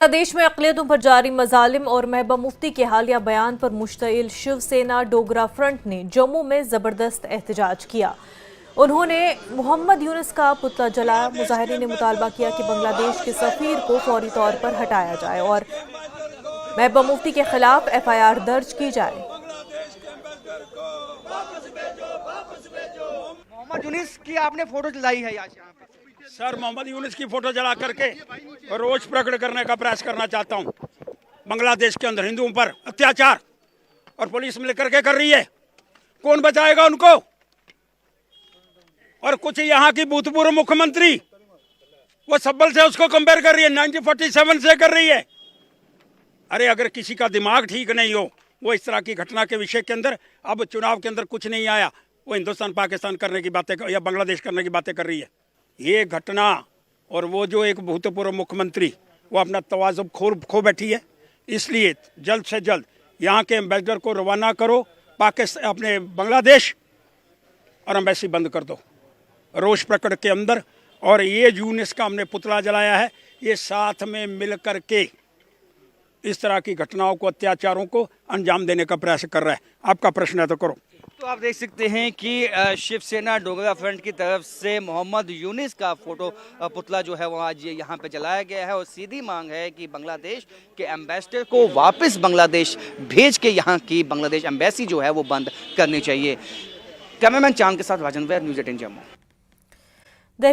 प्रदेश में अक़लियतों पर जारी मजालिम और महबूबा मुफ्ती के हालिया बयान पर मुश्तइल शिवसेना डोगरा फ्रंट ने जम्मू में जबरदस्त एहतजाज किया। उन्होंने मोहम्मद यूनुस का पुतला जलाया। मुजाहिरीन ने मुतालबा किया कि बांग्लादेश के सफीर को फौरी तौर पर हटाया जाए और महबूबा मुफ्ती के खिलाफ FIR दर्ज की जाए। मोहम्मद यूनुस की आपने फोटो जलाई है यहाँ पे। सर, मोहम्मद यूनुस की फोटो जला करके रोष प्रकट करने का प्रयास करना चाहता हूँ। बांग्लादेश के अंदर हिंदुओं पर अत्याचार और पुलिस मिलकर के कर रही है। कौन बचाएगा उनको? और कुछ यहाँ की भूतपूर्व मुख्यमंत्री वो सब्बल से उसको कंपेयर कर रही है, 1947 से कर रही है। अरे अगर किसी का दिमाग ठीक नहीं हो, वो इस तरह की घटना के विषय के अंदर अब चुनाव के अंदर कुछ नहीं आया, वो हिंदुस्तान पाकिस्तान करने की बातें या बांग्लादेश करने की बातें कर रही है। ये घटना और वो जो एक भूतपूर्व मुख्यमंत्री वो अपना तवाज़ुन खो बैठी है। इसलिए जल्द से जल्द यहाँ के एम्बेसडर को रवाना करो पाकिस्तान अपने बांग्लादेश और एम्बेसी बंद कर दो रोष प्रकट के अंदर। और ये यूनुस का हमने पुतला जलाया है, ये साथ में मिल कर के इस तरह की घटनाओं को, अत्याचारों को अंजाम देने का प्रयास कर रहा है। आपका प्रश्न है तो करो। तो आप देख सकते हैं कि शिवसेना डोगरा फ्रंट की तरफ से मोहम्मद यूनुस का पुतला जो है वो आज यहाँ पे जलाया गया है और सीधी मांग है कि बांग्लादेश के एम्बेसडर को वापस बांग्लादेश भेज के यहाँ की बांग्लादेश एम्बेसी जो है वो बंद करनी चाहिए। कैमरामैन चांद के साथ राजन वैद, न्यूज़ 18 जम्मू।